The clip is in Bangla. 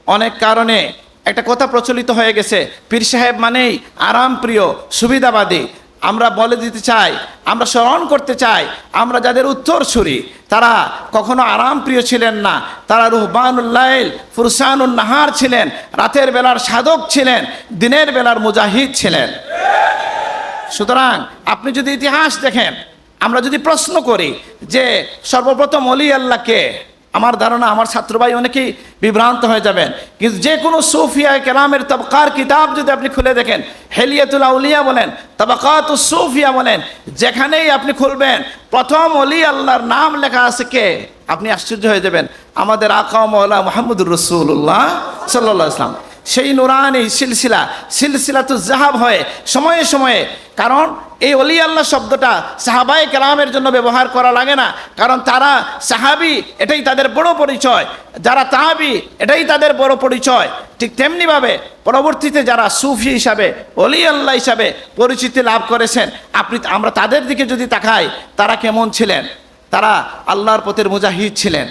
অনেক কারণে একটা কথা প্রচলিত হয়ে গেছে, পীর সাহেব মানেই আরাম প্রিয়, সুবিধাবাদী। আমরা বলে দিতে চাই, আমরা স্মরণ করতে চাই, আমরা যাদের উত্তরসূরি তারা কখনো আরাম প্রিয় ছিলেন না। তারা রুহবানুল লাইল ফুরসানুন নাহার ছিলেন, রাতের বেলার সাধক ছিলেন, দিনের বেলার মুজাহিদ ছিলেন। সুতরাং আপনি যদি ইতিহাস দেখেন, আমরা যদি প্রশ্ন করি যে সর্বপ্রথম ওলি আল্লাহকে, আমার ধারণা আমার ছাত্র ভাই অনেকেই বিভ্রান্ত হয়ে যাবেন, কিন্তু যে কোনো সুফিয়া কেরামের তবকার কিতাব যদি আপনি খুলে দেখেন, হেলিয়াতুল আউলিয়া বলেন, তাবাকাতুস সুফিয়া বলেন, যেখানেই আপনি খুলবেন প্রথম ওলি আল্লাহর নাম লেখা আছে কে? আপনি আশ্চর্য হয়ে যাবেন, আমাদের আকা মাওলানা মুহাম্মদুর রাসূলুল্লাহ সাল্লাল্লাহু আলাইহি ওয়াসাল্লাম। সেই নুরানি সিলসিলাতুজ যাহাব হয়ে সময়ে সময়ে, কারণ এই ওলি আল্লাহ শব্দটা সাহাবায়ে কেরামের জন্য ব্যবহার করা লাগে না, কারণ তারা সাহাবি, এটাই তাদের বড় পরিচয়। যারা তাহাবি, এটাই তাদের বড় পরিচয়। ঠিক তেমনিভাবে পরবর্তীতে যারা সুফি হিসাবে, ওলি আল্লাহ হিসাবে পরিচিতি লাভ করেছেন, আমরা তাদের দিকে যদি তাকাই, তারা কেমন ছিলেন? তারা আল্লাহর পথের মুজাহিদ ছিলেন।